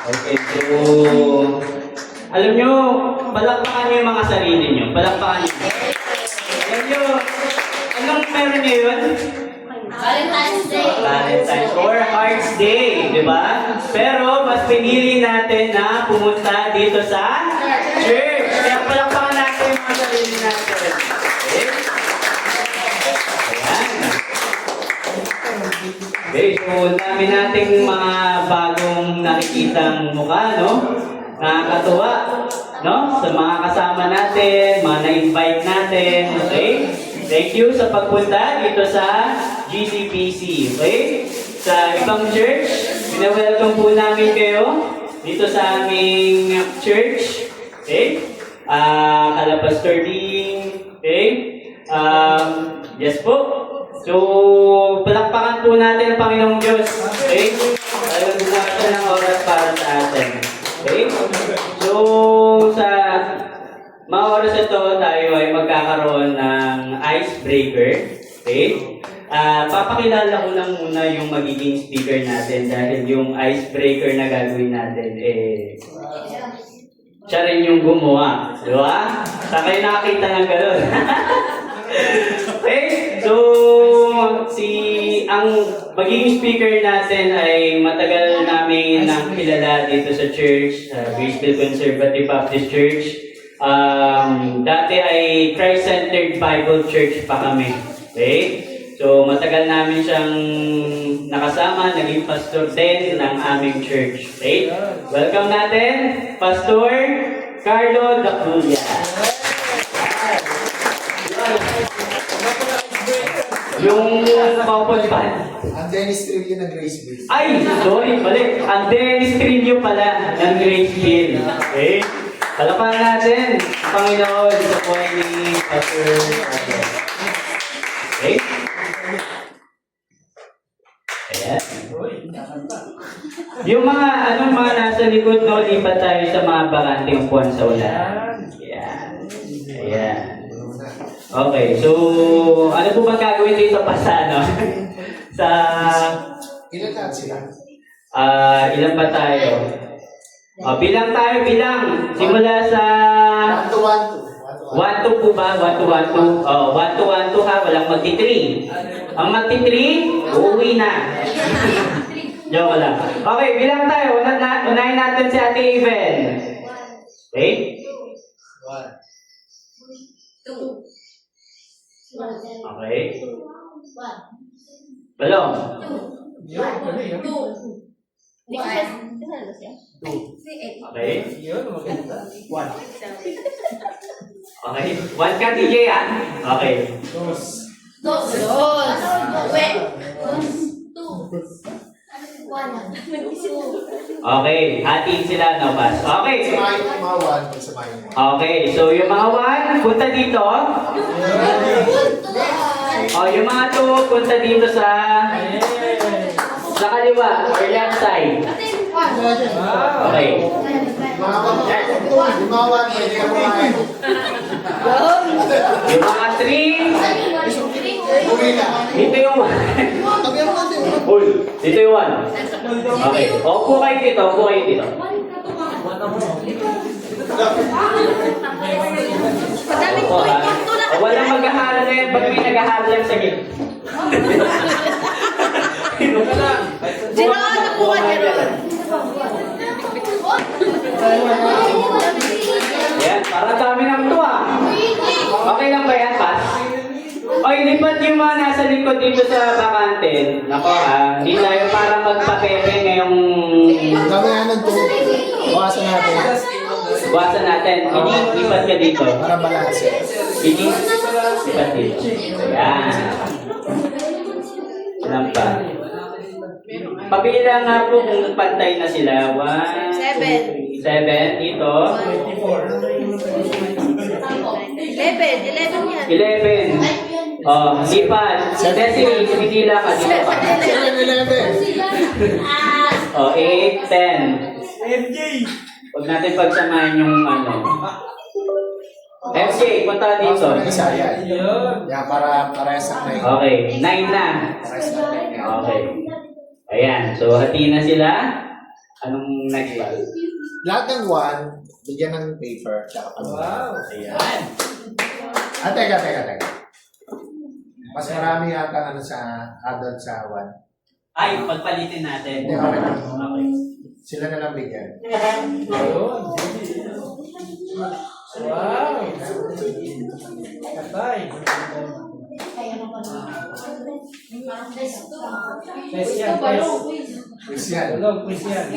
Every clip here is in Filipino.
Okay, so, alam nyo, palakpakan nyo yung mga sarili nyo. Palakpakan nyo. Alam nyo, anong meron nyo yun? Valentine's Day. Valentine's or Hearts Day, di ba? Pero, mas pinili natin na pumunta dito sa church. Kaya palakpakan natin yung mga sarili natin. Okay? Ayan. Okay, so dami nating mga bagong nakikitang mukha, no? Nakakatuwa, no? Sa mga kasama natin, mga na-invite natin, okay? Thank you sa pagpunta dito sa GCPC, okay? Sa ibang church, pinawelcome po namin kayo dito sa aming church, okay? Kala Pastor Ding, okay? Yes po. So, palakpakan po natin ang Panginoong Diyos. Okay? Ayaw gumawa siya ng oras para sa atin. Okay? So, sa mga oras ito, tayo ay magkakaroon ng icebreaker. Okay? Papakilala ko lang muna yung magiging speaker natin dahil yung icebreaker na gagawin natin, siya rin yung gumawa. Di ba? Sa kayo nakakita ng gano'n. Okay? So, ang magiging speaker natin ay matagal namin nang kilala dito sa church, Graceville Conservative Baptist Church. Dati ay Christ-Centered Bible Church pa kami. Okay? So, matagal namin siyang nakasama, naging pastor din ng aming church. Okay? Welcome natin, Pastor Carlo Daculia. Yung couple band. Ang Dennis Trillo ng Graceville. Ay, sorry, balik. Ang Dennis Trillo pala ng Graceville. Okay? Palapakan natin, Panginoon, sa buhay ni Pastor Carlo. Okay? Ayan. Yung mga nasa likod, no, lipat tayo sa mga bakanting upuan sa ulan. Ayan. Ayan. Okay, so ano po bang gagawin dito pa sa sa Ilan lahat sila? ilan ba tayo? Bilang tayo, bilang. Simula sa 1 to 1 to. 1 to po ba? 1 to 1 to. 1 to 1 to ha, walang magti-3. Ang magti-3, uuwi na. Joke lang. Okay, bilang tayo. Unahin natin si Ate Even. Okay? 1. Okay. Balong. Okay. 1. Okay. 1 ka, DJ ah. Okay. 2. Okay. Hatiin sila, no, Pas. Okay. Samahin mo yung mga 1. Pagsamahin mo. Okay. So, yung mga 1, punta dito. Yung mga 2, punta dito sa kaliwa, or left side. Okay. Yung mga 1, pwede ka kumain. Yung mga 3, Uwi na. dito yung 1. Uy, dito yung 1. Okay. Opo kayo dito, opo kayo dito. Opo ha. Walang mag-ahalan, pag may nag-ahalan sa git. Jeron, nakuha, Jeron. Yan, para kami ng tuwa. Okay lang ba yan, Pas? Oy, lipat yung mga nasa likod dito sa bakante. Nako ha, hindi tayo para magpapepe ngayong Gawin ng 2. Bawasan natin. buwasan natin. Hindi, lipat ka dito. Para balanse. Hindi, lipat dito. Yan. Alam pa. Pabila nga po kung pantay na sila. 1, 2, 3, 7. Dito. 11 yan. 11. Lipat. Sa Desiree, sumidila ka dito pa. 7-11. 8, 10. Huwag natin pagsamahin yung MJ, punta dito. Isa yan. Yan, para parehas ang 9. Okay, 9 na. Parehas ang 9 yan. Okay. Ayan, so hati na sila. Anong next ba? Lahat ng one, bigyan ng paper, tsaka palo. Wow. Ayan. Teka. Mas marami yata ano sa adult sa one. Ay, pagpalitin natin. Hindi, okay lang. Okay. Sila na lang bigyan. Ayun. Wow. Katay. Quiz yan, quiz. Quiz yan. Tulog, quiz yan.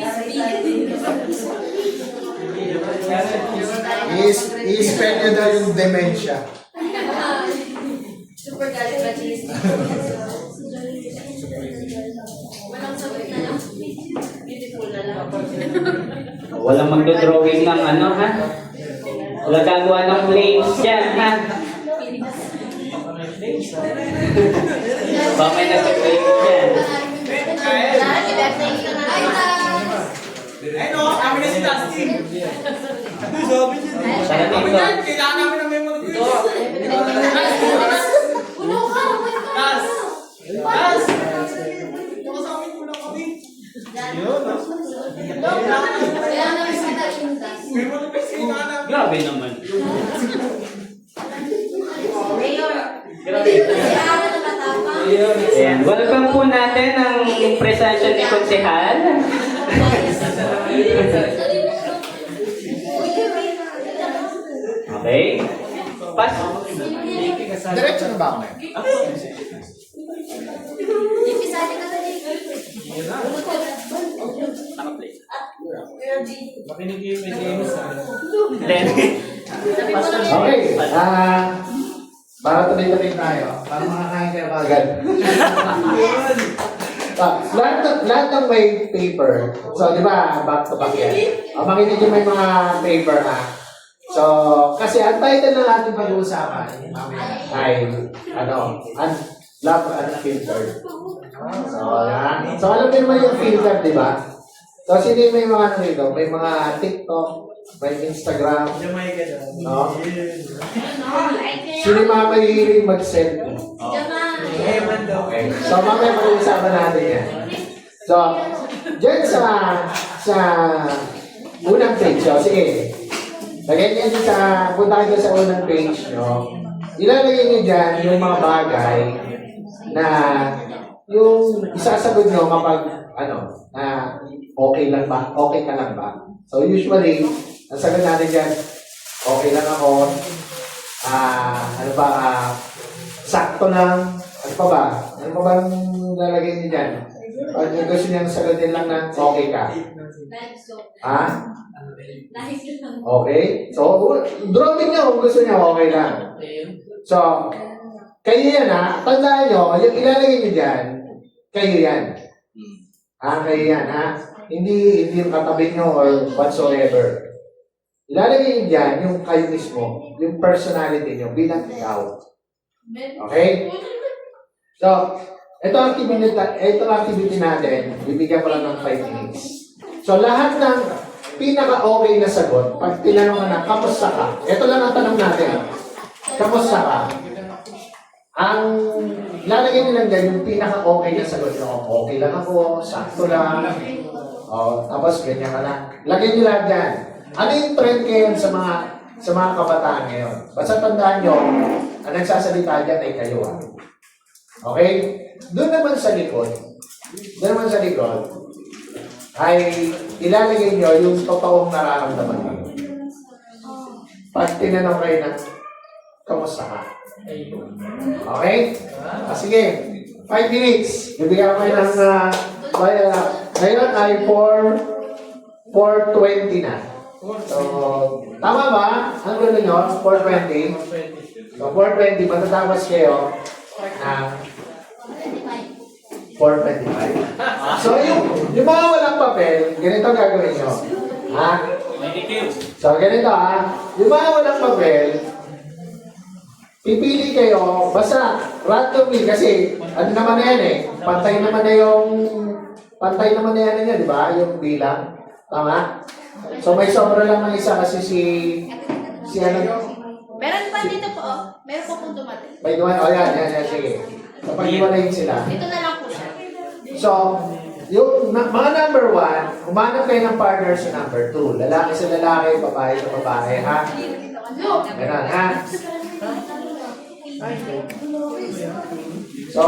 I-spell nyo daw yung dementia. Super galit ba, Cheese? Walang sagot na lang. Beautiful na lang. Walang magdodrawing ng ano, ha? Wala gagawa ng flames dyan, ha? Baka may nag-flames dyan. Lahat, i-birthday ka na lang. Ay no, kami na si Dustin. Sabi niya. Sana Kami dito. na, kailangan namin ng memory quiz. Ulo ka, Tas. Tas. Ito sa amin kulang kami. Kaya namin sa talinta. Memory quiz, kailangan namin. Grabe naman. Mayor. Si Aaron na matapang. Ayan. Welcome po natin ang presensya ni Konsehal. Okay. Pas. Diretso na ba ako ngayon? Ipisali ka sa Makinig kayo kay James. Then, Okay. Para tuloy-tuloy tayo. Para makakain kayo agad. Lahat ng may paper. So, di ba, back to back yan. Makinig yung may mga paper ha. So, kasi ang title ng ating pag-uusapan ay, love unfiltered. So, yan. So, alam mo naman yung filter, di ba? So, sino yung may mga ano dito? May mga TikTok, may Instagram, no? Sino yung mga mahihilig mag-selfie? Okay. So, mamaya pag-uusapan natin yan. So, dyan sa unang page, so, sige. Lagyan niyo dyan punta kayo sa unang page, no? Ilalagay niyo dyan yung mga bagay na yung isasagot nyo kapag, na okay lang ba? Okay ka lang ba? So, usually, ang sagot natin dyan, okay lang ako, sakto lang, ano pa ba? Ano pa ba ang lalagay niyo dyan? Pag gusto niyang sagutin lang na okay ka. Ha? Okay? So, drawing niyo kung gusto niya okay lang. So, kayo yan ha. Tandaan nyo, yung ilalagay niyo dyan, kayo yan. Kayo yan ha. Hindi yung katabi nyo or whatsoever. Ilalagay niyo dyan yung kayo mismo, yung personality niyo bilang ikaw. Okay? So, ito ang activity natin. Bibigyan ko lang ng 5 minutes. So, lahat ng pinaka-okay na sagot, pag tinanong ka na, kamusta ka? Ito lang ang tanong natin. Kamusta ka? Ang lalagay nilang dyan, yung pinaka-okay na sagot nyo. Okay lang ako, sakto lang. Tapos ganyan ka lang. Lagay nyo lahat dyan. Ano yung trend ngayon sa mga kabataan ngayon? Basta tandaan nyo, ang nagsasalita dyan ay kayo. Okay? Doon naman sa likod, ay ilalagay nyo yung totoong nararamdaman nyo. Pag tinanong kayo na, kamusta ka? Okay? Sige, 5 minutes. Bibigyan ko kayo ng, ngayon ay 4:20 na. So, tama ba? Ang gulo nyo? 4:20? So, 4:20, matatapos kayo ng 4:25. So, yung mga walang papel, ganito gagawin nyo. Ha? So, ganito ha. Yung mga walang papel, pipili kayo, basta randomly, kasi ano naman na yan eh, pantay naman na yan niya, di ba? Yung bilang. Tama? So, may sobra lang ng isa kasi si ano. Meron pa dito po, oh. Meron po kung dumating. May duwan, yan, sige. So, pag-iwalayin sila. Dito na lang po siya. So, mga number 1, humanap kayo ng partner sa number 2. Lalaki sa lalaki, babae sa babae, ha? Ganun, ha? So,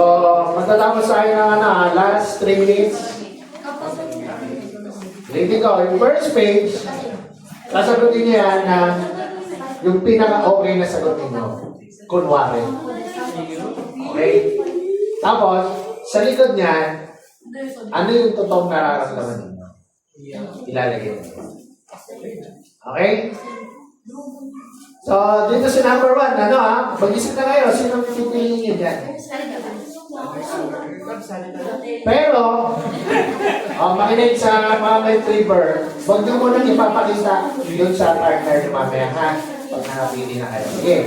matatapos tayo ng last 3 minutes. Ulitin ko, yung first page, sasagutin niyo yan na yung pinaka-okay na sagot ninyo. Kunwari. Okay? Tapos, sa likod niyan, ano yung totoong nararamdaman ninyo? Ilalagay niyo. Okay? So, dito sa number 1, mag-isip na kayo, sino pipiliin niyo dyan? Pero, makinig sa mga may tripper, huwag niyo muna ipapakita yun sa partner niyo mamaya, ha? Pag nakapili na kayo. Sige.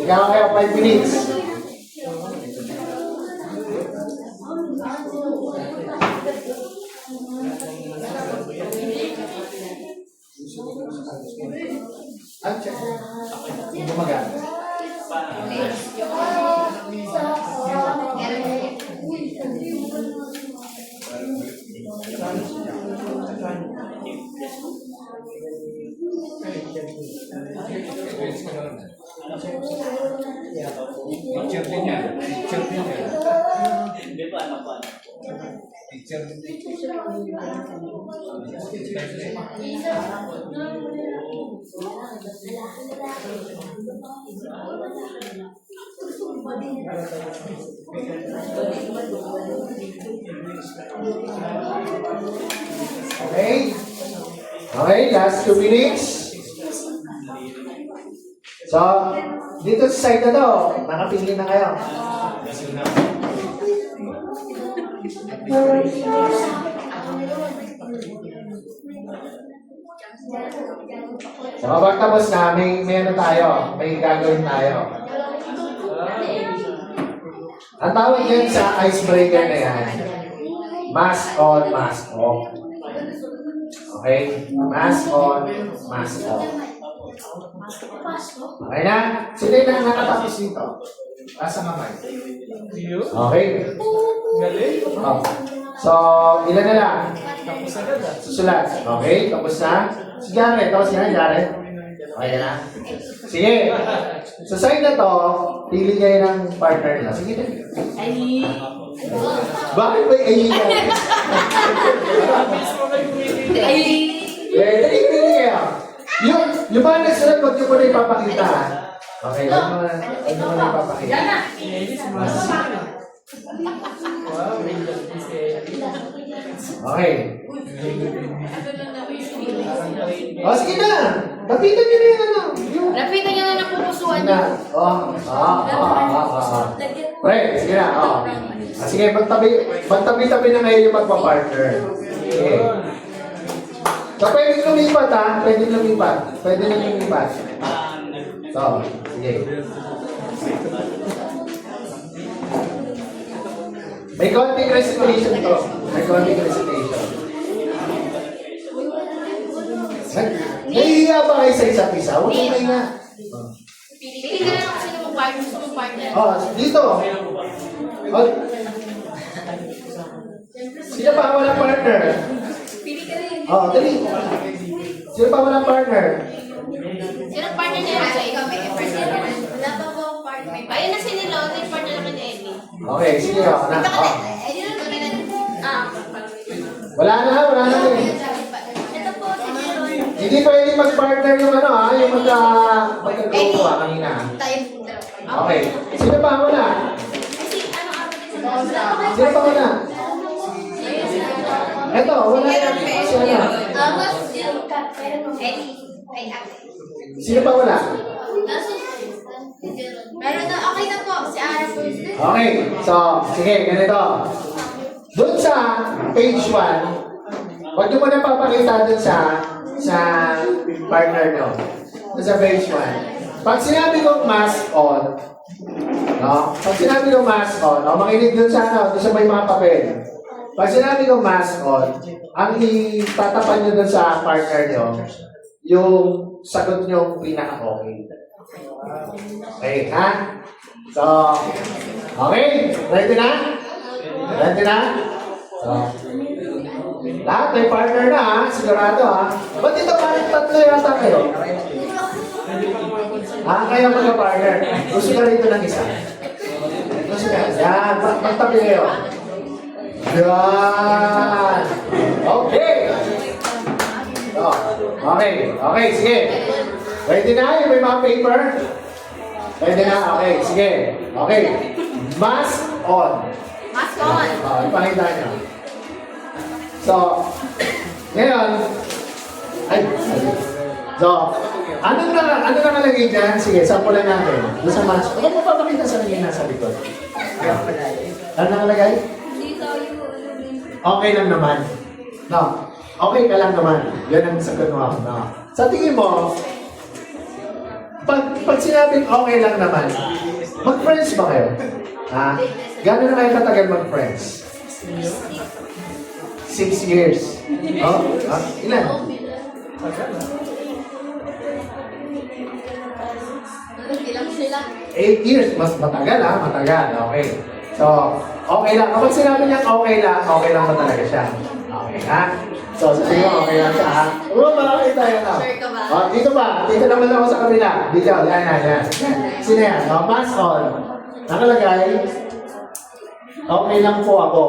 Ikaw kayo 5 minutes. Check. Hindi gumagana. Teacher din yan. Teacher din yan. Hindi pa, ano pa. Teacher din yan. Okay? Okay, last 2 minutes. So, dito sa side na to, nakapili na kayo. So, kapag tapos na, may ano tayo, may gagawin tayo. Ang tawag yan sa icebreaker na yan, mask on, mask off. Okay? Mask on, mask off. Okay na? Sino yung nakatapos dito? Asa kamay? Okay? Galing. Oh. So, ilan na lang? Tapos agad ah. Susulat. Okay? Tapos na? Si Jared. Tapos na, Jared? Okay na? Sige. Sa side na to, pili kayo ng partner nila. Sige na. Bakit ba ay dali, pili kayo. Yung mga nagsulat, huwag nyo muna ipapakita. Okay, huwag nyo muna ipapakita. Wow, may love si Ellie. Okay. O, sige na. Lapitan nyo na yung ano. Lapitan niya na Sige napupusuan na. niya. Pre, sige na. Sige, magtabi-tabi na ngayon yung magpa-partner. Sige. So, pwede lumipat ha. Pwede lumipat. Pwede lumipat. So, sige. May konting recitation to. May konting recitation. Nahihiya ba kayo sa isa't isa? Huwag mo mahiya. Pili ka na kung sino mong partner. Gusto mong partner. Oh, dito. Oh. Sino pa walang partner? Pili ka rin. Oh, dali. Sino pa walang partner? Sino ang partner niya? Ikaw may partner. Wala pa po ang partner. Ayun na si Nilo. Ito yung partner naman ni Ellie. Okay, sige. Oh, na. Oh. Wala na eh. Ito po si Nilo. Hindi pwede mag-partner yung ano ha, yung magkagrupo ha, kanina. Tayo po. Okay. Sino pa wala? Kasi ano ako din sa Sino pa wala? Eto, wala na. Si ano? Sino pa wala? Pero okay na po. Si Ara po. Okay, so, sige, ganito. Doon sa page 1, huwag nyo muna papakita doon sa partner nyo. Doon sa page 1. Pag sinabi kong mask on, no? Pag sinabi kong mask on, no? Makinig doon sa ano, doon sa may mga papel. Pag sinabi kong mask on, ang itatapan nyo doon sa partner nyo, yung sagot nyo pinaka-okay. Okay, ha? So, okay? Ready na? Ready na? Lahat may partner na ha, sigurado ha. Ba't dito parang tatlo yata kayo? Kaya magka-partner. Gusto ka rito ng isa. Gusto ka? Yan, magtabi kayo. Yan. Okay. Okay, sige. Ready na? Yung may mga paper? Ready na? Okay, sige. Okay. Mask on. Mask on. Ipakita niyo. So, ngayon, ano nakalagay dyan? Sige, sampulan natin. Doon sa mask. Huwag mo papakita sa naging nasa likod. Ano nakalagay? Okay lang naman. No. Okay ka lang naman. Yan ang sagot mo. No. Sa tingin mo, pag sinabing okay lang naman, mag-friends ba kayo? Ha? Gano'n na kayo katagal mag-friends? 6 years. Oh? Ilan? Ilang sila? 8 years. Mas matagal ha? Matagal. Okay. So, okay lang. Kapag sinabi niya okay lang ba talaga siya? Okay ha? So, sa tingin mo, okay lang siya ha? Malaki tayo na. Sure ka ba? Dito ba? Dito naman ako sa kabila. Dito. Yan. Sino yan? Mask on. Nakalagay. Okay lang po ako.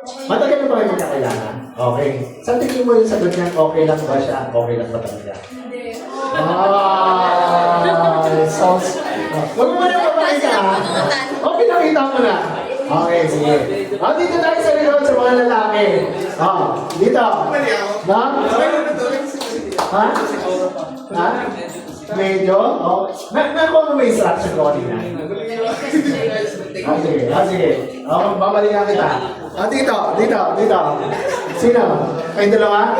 Matagal na ba kayo magkakilala? Okay. Sa tingin mo yung sagot niya, okay lang ba siya? Okay lang ba talaga? Huwag mo na papakita ha? Okay, nakita mo na. Okay, sige. Dito tayo sa likod sa mga lalaki. Dito. No? Ha? Medyo? Nakuha mo may instruction ko kanina. Sige. Babalikan kita. Dito. Sino? Kayo dalawa?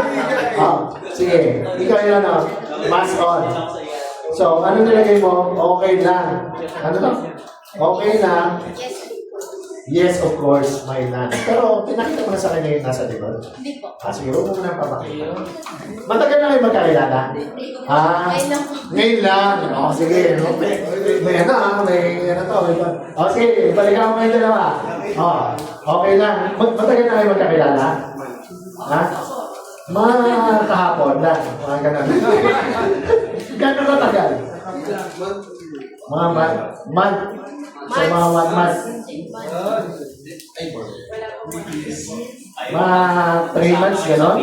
Sige. Ikaw yun, mask on. So, ano nilagay mo? Okay lang. Ano to? Okay lang. Yes, of course, may na. Pero, pinakita mo na sa kanya yung nasa likod. Hindi po. Sige, huwag mo muna papakita. Matagal na kayo magkakilala? Ngayon lang. Sige. May sige, balikan mo kayo dalawa. Okay lang. Matagal na kayo magkakilala? Ha? Mga kahapon lang. Mga ganun. Gano'n katagal? Mga month. So, mga 1 month. Mga 3 months, gano'n?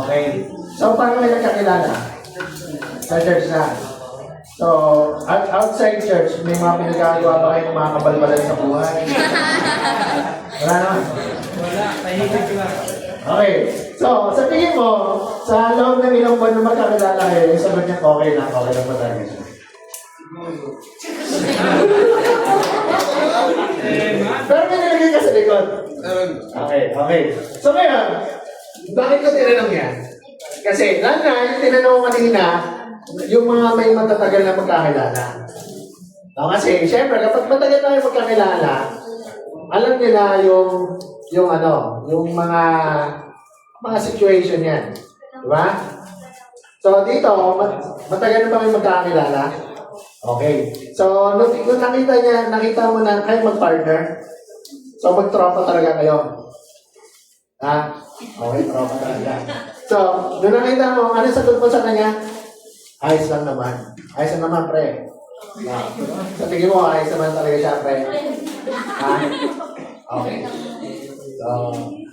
Okay. So, paano kayo nagkakilala? Sa church na. So, outside church, may mga pinagagawa ba kayo ng mga kabalbalan sa buhay? Wala naman. Wala, tahimik lang. Okay. So, sa tingin mo, sa loob ng ilang buwan na magkakilala kayo, yung sagot niya, okay lang ba talaga siya? Pero may nilagay ka sa likod. Okay. So ngayon, bakit ko tinanong yan? Kasi, yung tinanong ko kanina, yung mga may matatagal na magkakilala. Kasi, syempre, kapag matagal na kayo magkakilala, alam niyo na yung mga situation yan. Diba? So, dito, matagal na ba kayo magkakilala? Okay. So, nung nakita mo na kayo mag-partner, so mag-tropa talaga kayo. Ha? Okay, tropa talaga. So, nung nakita mo, ano sagot mo sa kanya? Ayos lang naman. Ayos lang naman, pre. Sa tingin mo, ayos naman talaga siya, pre. Ha? Okay.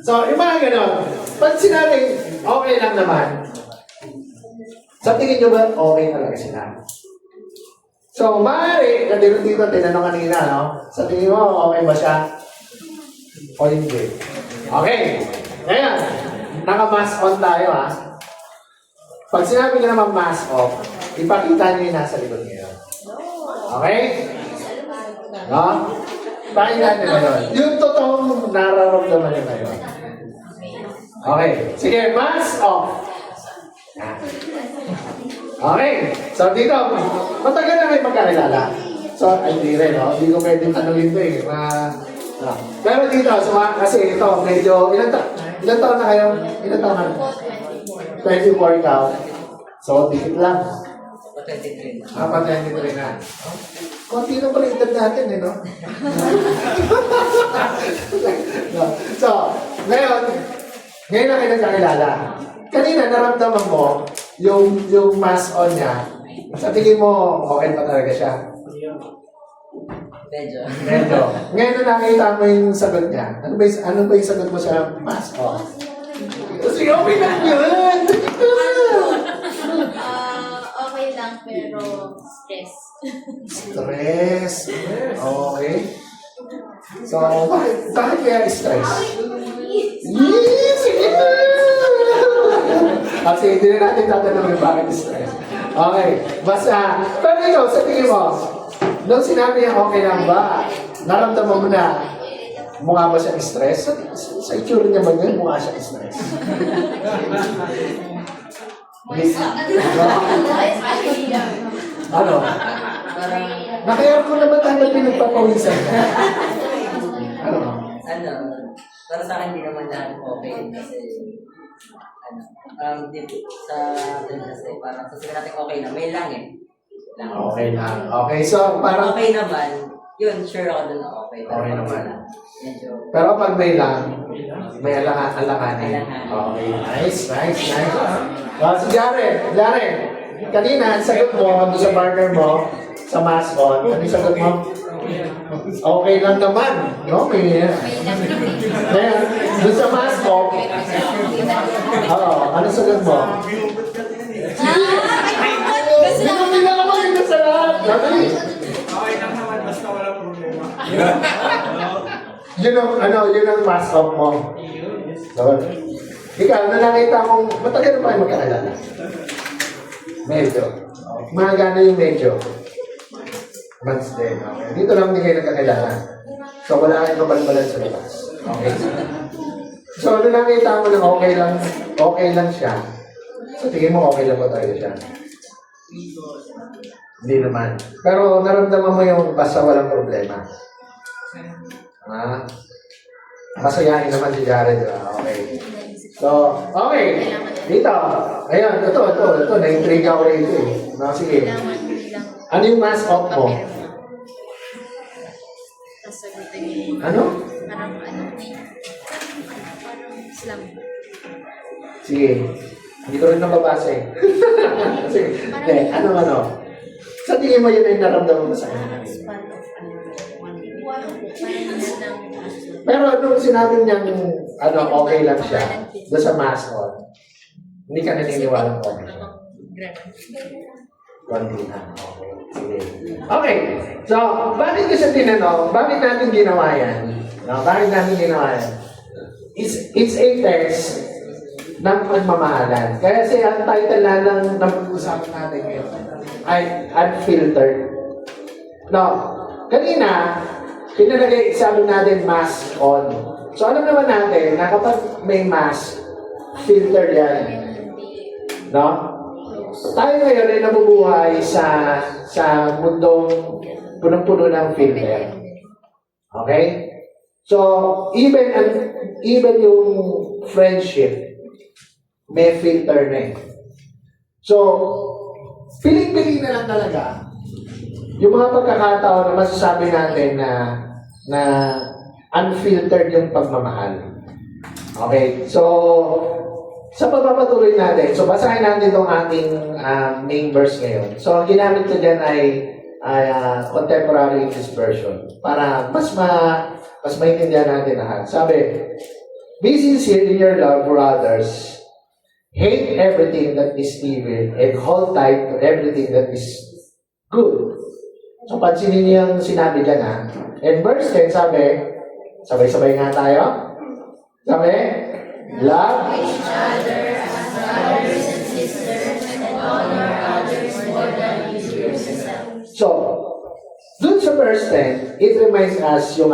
So, yung mga ganon, pag sinabing okay lang naman, sa tingin nyo ba okay talaga sila? So, maaari, dito tinanong kanina, no? Sa tingin mo, okay ba siya? O hindi? Okay. Ngayon, naka-mask on tayo, ha? Pag sinabi ko naman mask off, ipakita niyo yung nasa likod niyo. Okay? No? Pakita niyo na yun. Yung totoong nararamdaman niyo na yun. Okay. Sige, mask off. Okay. So, dito, matagal na kayo magkakilala. So, ay, hindi rin, no? Hindi ko pwedeng tanongin ito, eh. Pero dito, kasi ito, medyo, ilan taon na kayo? Ilan taon na? 24 ikaw. So, dikit lang. 23 na. Patentity rin na. Konti lang pala edad natin, eh, no? No. So, ngayon na kayo nagkakilala. Kanina, naramdaman mo yung mask on niya. Sa tingin mo, okay pa talaga siya? Medyo. Medyo. Ngayon na nakita mo yung sagot niya. Ano ba yung sagot mo sa mask on? Kasi okay lang yun! Okay lang, pero stress. Stress. Okay. So, bakit kaya stress? Yes! Sige na! Kasi hindi na natin tatanungin bakit stress. Okay. Basta, pero ikaw, sa tingin mo, nung sinabi niya okay lang ba, naramdaman mo na mukha ba siyang stress? Sa itsura niya man yun, mukha siyang stress. Ano? Naka-aircon na ba tayo pinagpapawisan? Ano? Para sa akin, hindi naman lahat okay. Kasi, dito sa atin kasi, parang sasabihin natin okay na, may lang eh. Lang. Okay lang. Okay, so parang... Okay naman, yun, sure ako dun na okay. Pero Okay pag naman. wala, medyo, Pero pag may lang, may alakanin. Alakanin. Okay, nice. Si Jaren, kanina, ang sagot mo doon sa partner mo, sa mask on, ano yung sagot mo? Okay lang naman, no? Ngayon, doon sa mask on, ano sagot mo? Hindi na naman yung nasa lahat. Dali. Okay lang naman, basta wala problema. Yun ang mask off mo. Doon. Ikaw, na nakita mong, matagal na pa kayo magkakilala? Medyo. Mahagana yung medyo. Months din. Okay. Dito lang hindi kayo nagkakilala. So, wala kayong kabalbalan sa labas. Okay. So, nung nakita mo na okay lang siya, so tingin mo okay lang ba talaga siya? Hindi naman. Pero naramdaman mo yung basta walang problema. Masayahin naman si Jared, di ba? Okay. So, okay. Dito. Ayan, ito. Na-intrigue ako rito eh. No, sige. Ano yung mask off mo? Ano? Parang slam. Sige. Hindi ko rin nababasa eh. Sige. Ano? Sa tingin mo yun ay naramdaman mo sa kanya? Pero nung sinabi niyang okay lang siya, doon sa mask on, hindi ka naniniwala okay siya. Konti na. Okay. Sige. Okay. So, bakit ko siya tinanong? Bakit natin ginawa yan? No? Bakit natin ginawa yan? It's a test ng pagmamahalan. Kaya ang title na ng pag-uusapan natin ngayon ay Unfiltered. No, kanina, pinalagay, sabi natin mask on. So, alam naman natin na kapag may mask, filter yan. No? Tayo ngayon ay nabubuhay sa mundong punong-puno ng filter. Okay? So, even yung friendship, may filter na eh. So, piling-piling na lang talaga yung mga pagkakataon na masasabi natin na unfiltered yung pagmamahal. Okay? So, sa pagpapatuloy natin, so basahin natin itong ating main verse ngayon. So, ang ginamit ko dyan ay contemporary English version para mas maintindihan natin lahat. Sabi, be sincere in your love for others. Hate everything that is evil and hold tight to everything that is good. So, pansinin niyo yung sinabi dyan, ha? And verse 10, sabi, sabay-sabay nga tayo. Sabi, love Each other as brothers and sisters and honor others more than you do yourself. So, dun sa verse 10, it reminds us yung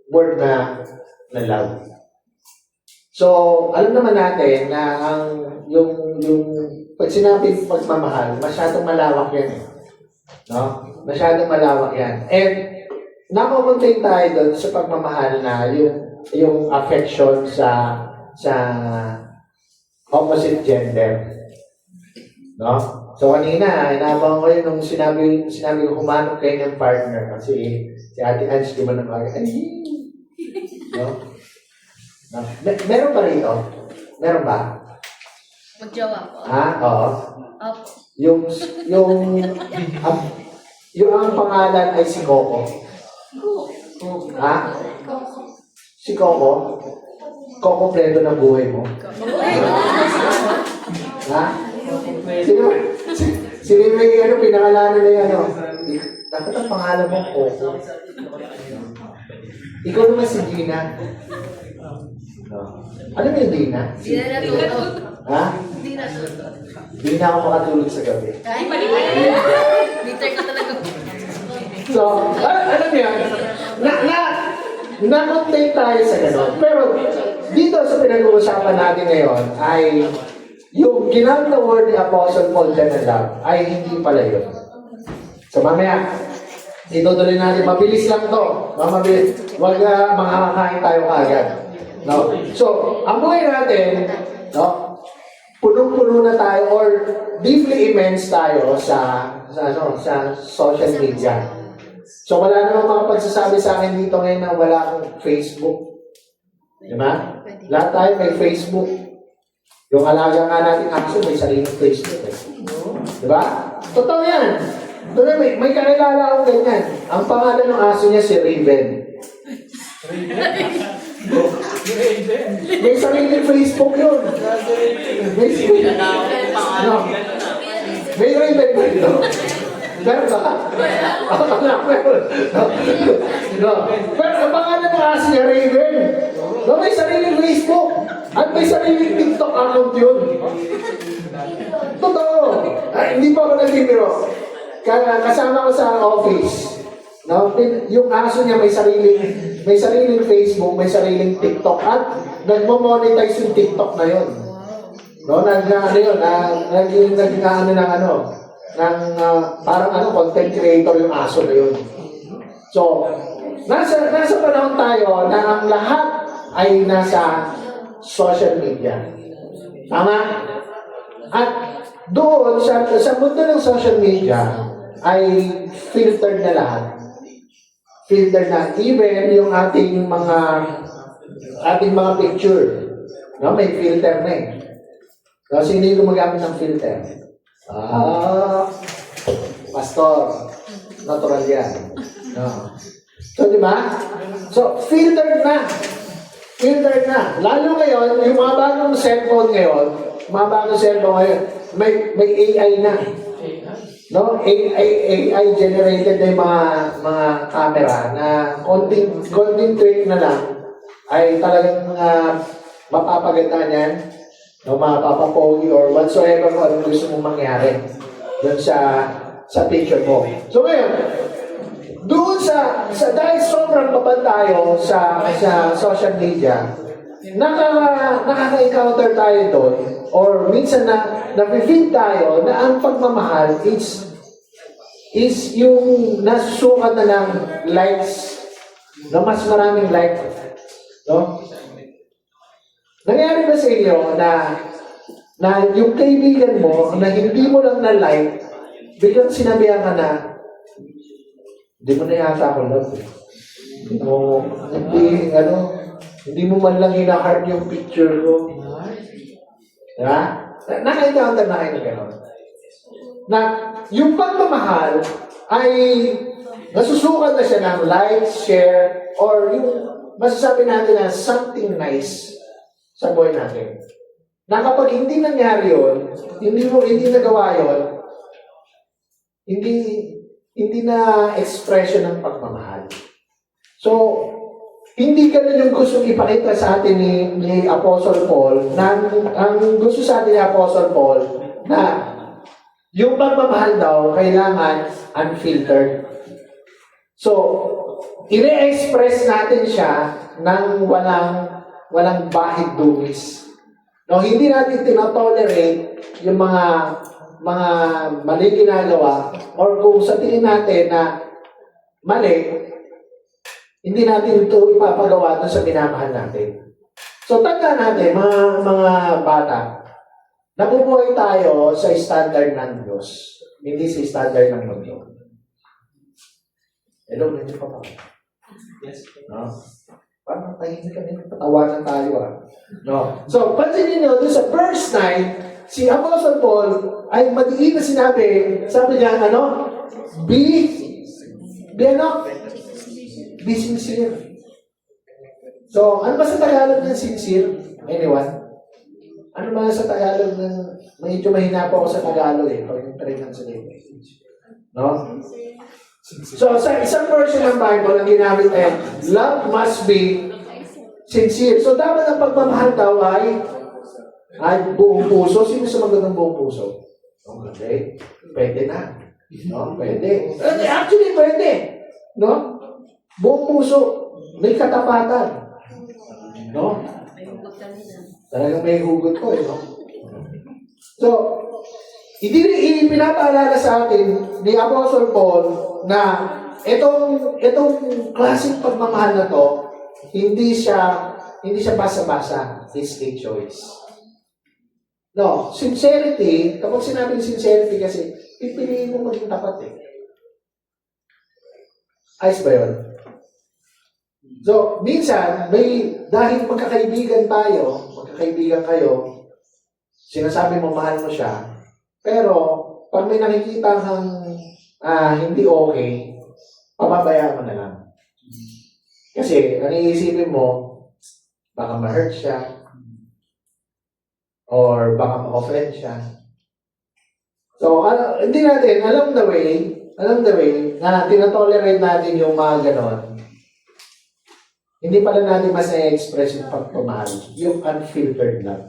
word na love. So, alam naman natin na yung pag sinabing pagmamahal, masyadong malawak yan. No? Masyadong malawak yan. And, nakukuntain tayo doon sa pagmamahal na yung affection sa opposite gender. No? Sa So kanina, inaabang ko yun nung sinabi ko humanap kayo ng partner kasi si Ate Ange, di ba nang ay, no? No? Meron ba rito? Meron ba? Magjawa po. Ha? Oo. Opo. Yung, ang pangalan ay si Coco. Ha? Si Coco? Coco pledo ng buhay mo. Ha? Sino may pinangalanan na yan, dapat ang pangalan mo, Coco. Ikaw naman si Gina. Ano ba yung Gina? Hindi na natuto. Ha? Hindi na natuto. Hindi na ako makatulog sa gabi. Ay, bitter ka talaga. So, alam niyo yan, na-contain tayo sa gano'n. Pero, dito sa pinag-uusapan natin ngayon ay yung ginamit na word ni Apostle Paul dyan ng love ay hindi pala yun. So, mamaya, itutuloy natin. Mabilis lang to. Mabilis. Huwag makakakain tayo kaagad. No? So, ang buhay natin, no? Punong-puno na tayo or deeply immense tayo sa social media. So, wala namang makapagsasabi sa akin dito ngayon na wala akong Facebook. Di ba? Lahat tayo may Facebook. Yung alaga nga natin aso, may sariling Facebook. Di ba? Totoo yan. Totoo, may kakilala akong ganyan. Ang pangalan ng aso niya si Raven. May sariling Facebook yun. May Raven ba ito? Meron ba? Meron. Pero ang pangalan ng aso niya, Raven. May sariling Facebook. At may sariling TikTok account yun. Totoo. Hindi pa ako nagbibiro. Kasama ko sa office. No? Yung aso niya may sariling Facebook, may sariling TikTok at nagmo-monetize yung TikTok na yun. No, parang content creator yung aso na yun. So, nasa panahon tayo na ang lahat ay nasa social media. Tama? At doon, sa mundo ng social media, ay filtered na lahat. Filtered na. Even yung ating mga picture. No? May filter na eh. So, sino yung gumagamit ng filter? Pastor. Natural yan. No. So, di ba? So, filtered na. Filtered na. Lalo ngayon, yung mga bagong cellphone ngayon, may AI na. No? AI generated na yung mga camera na konting tweak na lang ay talagang mapapaganda yan. No, mapapapogi or whatsoever kung anong gusto mong mangyari doon sa picture mo. So ngayon, doon dahil sobrang kapal tayo sa social media, nakaka-encounter tayo doon or minsan na-feel tayo na ang pagmamahal is yung nasusukat na ng likes, na mas maraming like. No? Nangyari ba sa inyo na yung kaibigan mo na hindi mo lang na-like, biglang sinabihan ka na, hindi mo na yata ako love. O, hindi mo man lang hina-heart yung picture ko. Diba? Naka-encounter na kayo na gano'n. Na yung pagmamahal ay nasusukat na siya ng like, share, or yung masasabi natin na something nice sa buhay natin. Na kapag hindi nangyari yun, hindi nagawa yun, hindi na expression ng pagmamahal. So, hindi ganun yung gusto ipakita sa atin ni Apostle Paul, na ang gusto sa atin ni Apostle Paul, na yung pagmamahal daw, kailangan unfiltered. So, i-express natin siya ng walang bahid dungis. No, hindi natin tinotolerate yung mga mali ginagawa or kung sa tingin natin na mali, hindi natin ito ipapagawa doon sa minamahal natin. So, tanda natin, mga bata, nabubuhay tayo sa standard ng Diyos, hindi sa standard ng mundo. Hello, medyo pa ba? Yes. No? Parang tahimik kami, patawanan tayo No? So, pansinin nyo, doon sa verse 9, si Apostle Paul ay madiin na sinabi, sabi niya, Be sincere. So, ano ba sa Tagalog ng sincere? Anyone? Ano ba sa Tagalog ng, medyo mahina po ako sa Tagalog pag yung no? So, sa isang version ng Bible, ang ginamit ay, love must be sincere. So, dapat ang pagmamahal daw ay buong puso. Sino sumagot ng buong puso? Okay. Pwede na. No? Pwede. Actually, pwede. No? Buong puso. May katapatan. No? Talagang may hugot ko no? So, pinapaalala sa atin ni Apostle Paul na itong klaseng pagmamahal na to, hindi siya basa-basa. It's a choice. No, sincerity, kapag sinabing sincerity kasi, pipiliin mo maging tapat Ayos ba yun? So, minsan, dahil magkakaibigan kayo, sinasabi mo mahal mo siya, pero pag may nakikita kang hindi okay, pababayaan mo na lang. Kasi, ang iisipin mo, baka ma-hurt siya, or baka ma-offend siya. So, hindi natin, along the way, na tinatolerate natin yung mga ganon, hindi pala natin mas na-express yung pagpamahal, yung unfiltered love.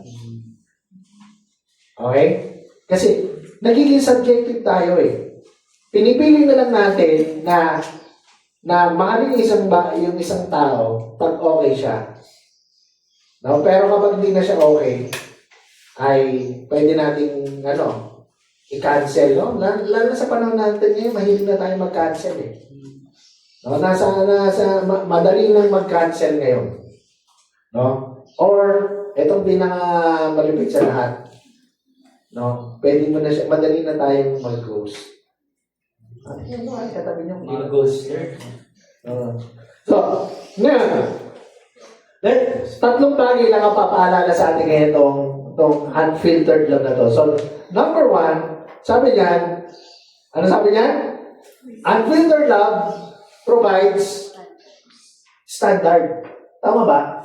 Okay? Kasi, nagiging subjective tayo Pinipili na lang natin na mahalin yung isang tao pag okay siya. No? Pero kapag hindi na siya okay, ay pwede nating i-cancel, no? Lalo na sa panahon natin ngayon, mahilig na tayo mag-cancel No? Madali nang mag-cancel ngayon. No? Or, itong pinaka-malupit sa lahat, no? Pwede mo na siya, madali na tayong mag-ghost. Katabi niyo, Mag-ghoster. So, ngayon, tatlong bagay lang ang papaalala sa atin ngayon itong unfiltered love na to. So, number 1, sabi niyan, ano sabi niyan? Unfiltered love provides standard. Tama ba?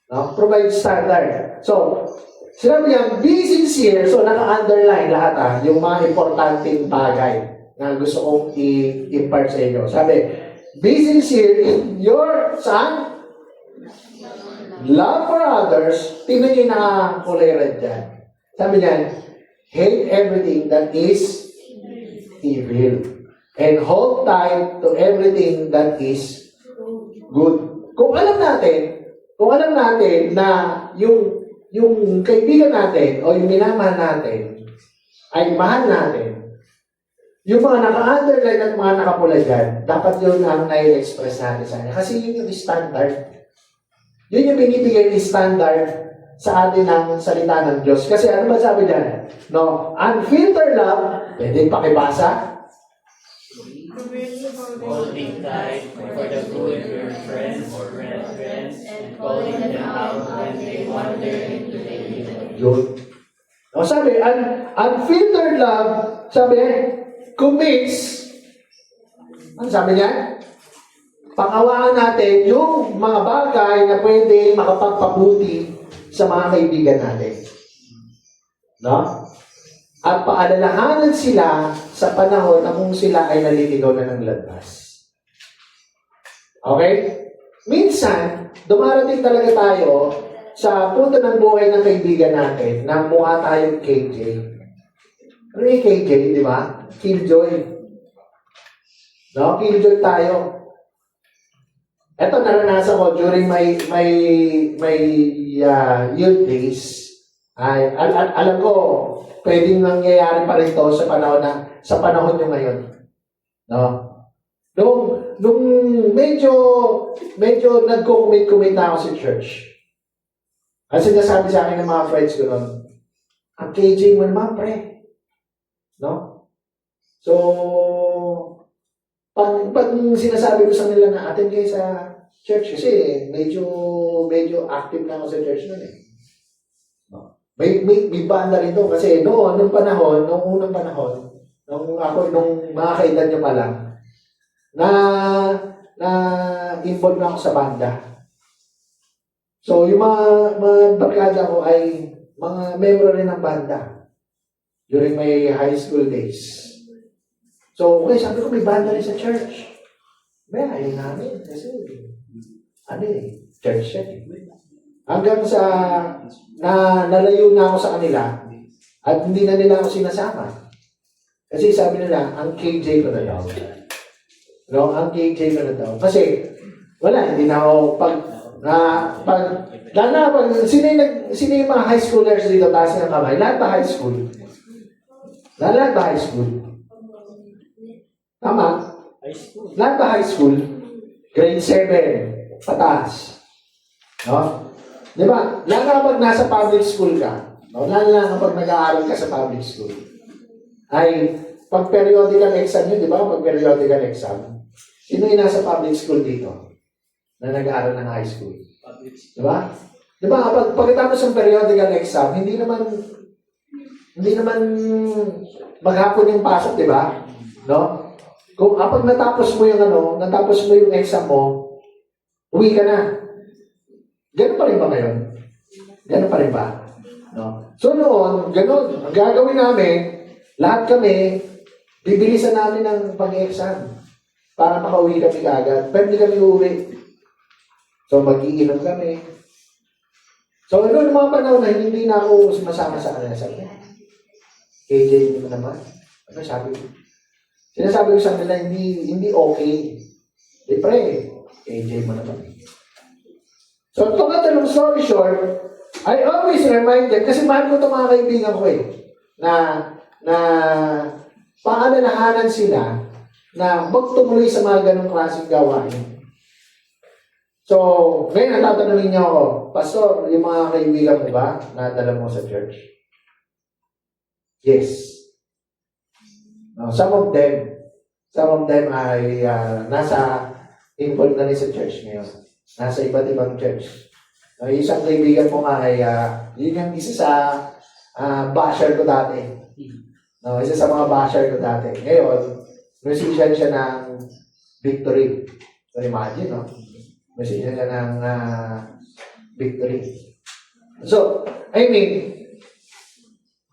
No? Provides standard. So, sinabi niya, be sincere. So, naka-underline lahat yung mga importanteng bagay na gusto kong i-impart sa inyo. Sabi, be sincere in your love for others. Tingnan niyo na kulay red dyan. Sabi niyan, hate everything that is evil. And hold tight to everything that is good. Kung alam natin na yung kaibigan natin o yung minamahal natin ay mahal natin, yung mga naka-underline at mga nakapula dyan, dapat yun ang nai-express natin sa kanya. Kasi yun yung standard. Yun yung binibigay ni standard sa atin ng salita ng Diyos. Kasi ano ba sabi dyan? No? Unfiltered love, pwede pakibasa. Holding tight for the good of your friends or friends and calling them out when they wander into the evil. Yun. No, sabi, unfiltered love, sabi, commits, ano sabi niya? Pangawaan natin yung mga bagay na pwede makapagpabuti sa mga kaibigan natin. No? At paalalahanan sila sa panahon na kung sila ay naliligaw na ng landas. Okay? Minsan, dumarating talaga tayo sa punto ng buhay ng kaibigan natin na mukha tayong KJ. Ano yung KJ, di ba? Killjoy. No? Killjoy tayo. Ito, naranasan ko during my youth days. Alam ko, pwedeng nangyayari pa rin ito sa panahon nyo ngayon. No? Nung medyo nagko-commit na ako sa church. Kasi nasabi sa akin ng mga friends ko noon, Ang KJ mo naman, pre. No? So, pag sinasabi ko sa nila na attend kayo sa church, kasi medyo active na ako sa church nun eh. No? May banda rin doon kasi nung unang panahon, nung mga kaedad niyo pa lang, na involved na ako sa banda. So, yung mga barkada ko ay mga member rin ng banda during my high school days. So, okay, sabi ko may banda rin sa church. Ayaw namin kasi church yan eh. Hanggang sa nalayo na ako sa kanila at hindi na nila ako sinasama. Kasi sabi nila, ang KJ ko na daw. No, ang KJ ko na daw. Kasi, wala, hindi na ako sino yung mga high schoolers dito, taas ng kamay? Lahat ba high school? Lahat ba high school? Tama? Lahat ba high school? Grade 7, pataas. No? Di ba? Lalo kapag nasa public school ka, no? Lalo na kapag nag-aaral ka sa public school, ay pag periodical exam yun, di ba? Pag periodical exam, sino yung nasa public school dito na nag-aaral ng high school? Di ba? Di ba? Pagkatapos ng periodical exam, hindi naman maghapon yung pasok, di ba? No? Kung kapag natapos mo yung exam mo, uwi ka na. Ganun pa rin ba ngayon? Ganun pa rin ba? No? So noon, ganun. Ang gagawin namin, lahat kami, bibilisan namin ng pag-exam para makauwi kami kaagad. Pero hindi kami uuwi. So mag-iinom kami. So noon, mga panahon na hindi na ako sumasama sa kanila. Sabi niya, KJ mo naman. Ano sabi ko? Sinasabi ko sa kanila, hindi okay. Di pre, KJ mo naman. So, to cut a long story short, I always remind them, kasi mahal ko itong mga kaibigan ko na paalalahanan sila na magtumuloy sa mga ganong klaseng gawain. So, ngayon natatanungin niyo ako, Pastor, yung mga kaibigan mo ba nadala mo sa church? Yes. No, some of them ay nasa involved na rin sa church ngayon. Nasa iba't ibang church. Isang kaibigan mo ay yun yung isa sa basher ko dati. No, isa sa mga basher ko dati. Ngayon, musician siya ng Victory. So imagine, no? Musician siya ng Victory. So, I mean,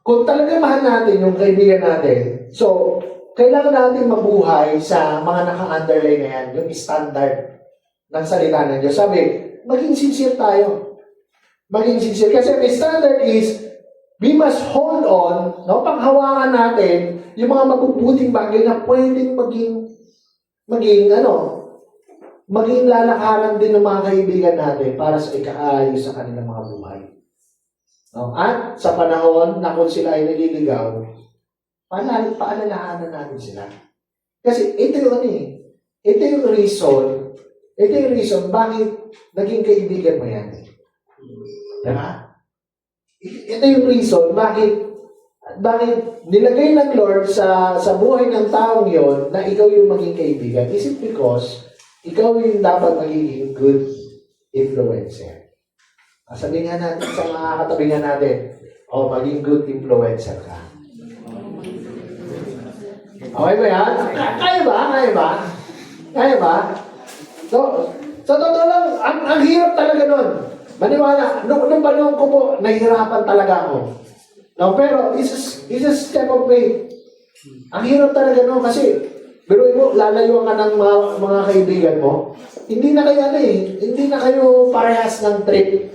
kung talaga mahal natin yung kaibigan natin, so, kailangan natin mabuhay sa mga naka-underline na yan, yung standard ng salita ng Diyos. Sabi, maging sincere tayo. Maging sincere. Kasi may standard is, we must hold on, no? Panghawakan natin yung mga mabubuting bagay na pwedeng maging lalakaran din ng mga kaibigan natin para sa ikaayos sa kanilang mga buhay. No? At sa panahon na kung sila ay naliligaw, paalalahanan natin sila. Kasi ito yung reason bakit naging kaibigan mo yan. Diba? Ito yung reason bakit nilagay ng Lord sa buhay ng taong yon na ikaw yung maging kaibigan. Is it because ikaw yung dapat magiging good influencer? Sabi nga natin sa mga katabi nga natin, maging good influencer ka. Okay ba yan? Kaya ba? So, sa totoo lang, ang hirap talaga nun. Maniwala, nung panahon ko po, nahihirapan talaga ako. No, pero, it's a step of faith. Ang hirap talaga nun kasi, pero mo, lalayuan ka ng mga kaibigan mo, hindi na kayo parehas ng trip.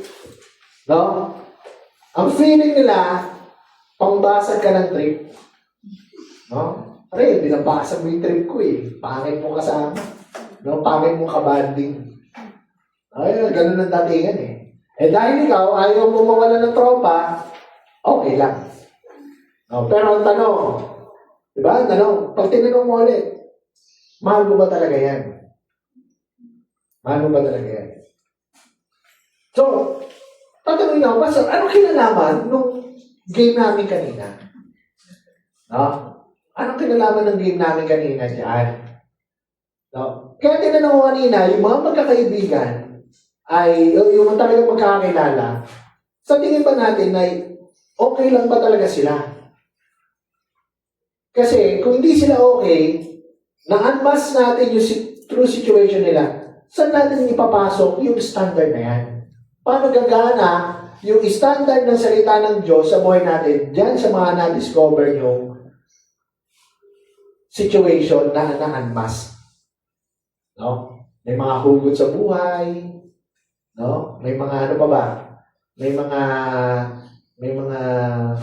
No? Ang feeling nila, pangbasag ka ng trip. No? Pare, binabasag mo yung trip ko eh. Pangit mo kasama. No? Pangit mo kabanding. Ay, ganun ang datingan eh. Dahil ikaw, ayaw mo mawala ng tropa, okay lang. No? Pero ang tanong, diba? Ang tanong, pag tinanong mo ulit, mahal mo ba talaga yan? Mahal mo ba talaga yan? So, tatanungin ako, Pastor, ano kinalaman game namin kanina. No? Anong kinalaman ng game namin kanina dyan? No? Kaya tinanong ko kanina, yung mga magkakaibigan ay, yung talagang magkakakilala, sa tingin ba natin ay okay lang ba talaga sila? Kasi kung hindi sila okay, na-unmask natin yung true situation nila, saan natin ipapasok yung standard na yan? Paano gagana yung standard ng salita ng Diyos sa buhay natin dyan sa mga na-discover yung situation na na-unmask? No? May mga hugot sa buhay, no? May mga ano pa ba? May mga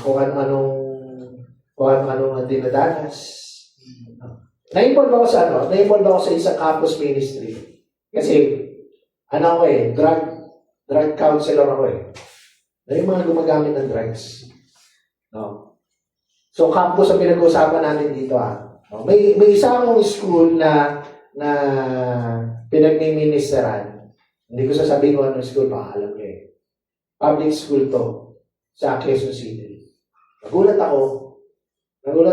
kung ano-anong dinadanas. Na-involve ako sa Na-involve ako sa isang campus ministry. Kasi, drug counselor ako eh. Na yung mga gumagamit ng drugs. No? So, campus ang pinag-uusapan natin dito No? May isa akong school na pinag-ministeran. Hindi ko sasabihin kung anong school, baka alam niyo eh. Public school to sa Quezon City. Nagulat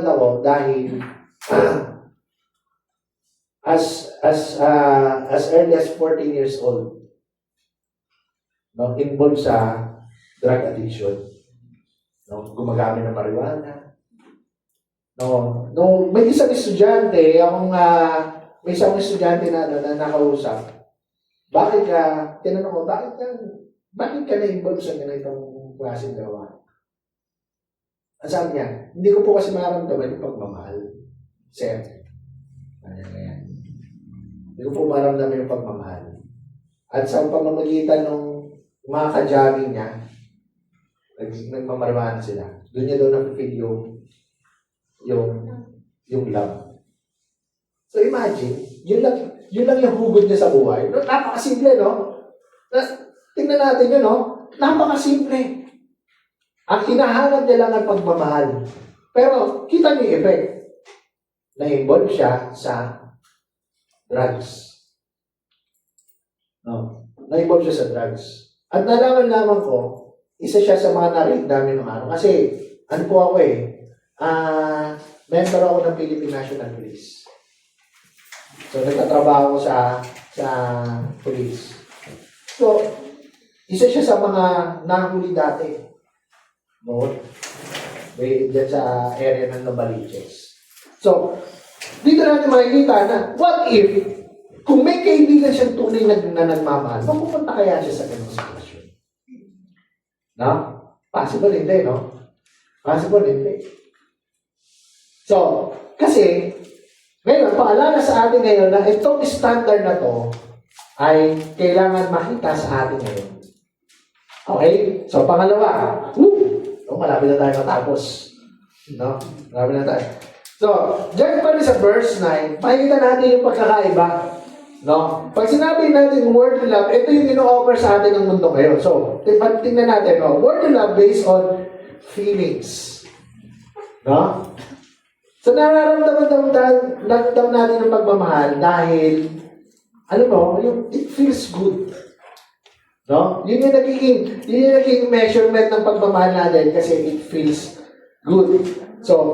ako dahil as early as 14 years old, no, involved sa drug addiction. No, gumagamit ng marijuana. No, may isang estudyante na nakausap. Tinanong ko, bakit ka na-involved sa ganitong klaseng gawa? Ang sabi niya, hindi ko po kasi maramdaman yung pagmamahal. Sir, hindi ko po maramdaman yung pagmamahal. At sa pamamagitan ng mga ka-jogging niya, nagmamariwana sila. Doon niya daw na-feel yung love. So imagine, yun lang yung hugot niya sa buhay. Napakasimple, no? Tingnan natin yun, no? Napakasimple. Ang hinahanap niya lang ang pagmamahal. Pero, kita niyo yung effect. Na-involve siya sa drugs. No? Na-involve siya sa drugs. At nalaman ko, isa siya sa mga narin namin ng araw. Kasi, member ako ng Philippine National Police. So, nagtatrabaho ko sa police. So, isa siya sa mga nahuli dati. No? Diyan sa area ng Novaliches. So, dito natin makikita na, what if, kung may kaibigan siyang tunay na nagmamahal, mapupunta kaya siya sa ganung sitwasyon? No? Possible hindi, no? Possible hindi. So, kasi, ngayon, paalala sa atin ngayon na itong standard na to ay kailangan makita sa atin ngayon. Okay? So, pangalawa, malapit na tayo matapos. No? Malapit na tayo. So, dyan pa rin sa verse 9, makikita natin yung pagkakaiba. No? Pag sinabi natin word to love, ito yung ino-offer sa atin ng mundo ngayon. So, tingnan natin, no? Word to love based on feelings. No? So, nararamdaman daw natin ng pagmamahal dahil, it feels good. No? Yun yung naging measurement ng pagmamahal natin kasi it feels good. So,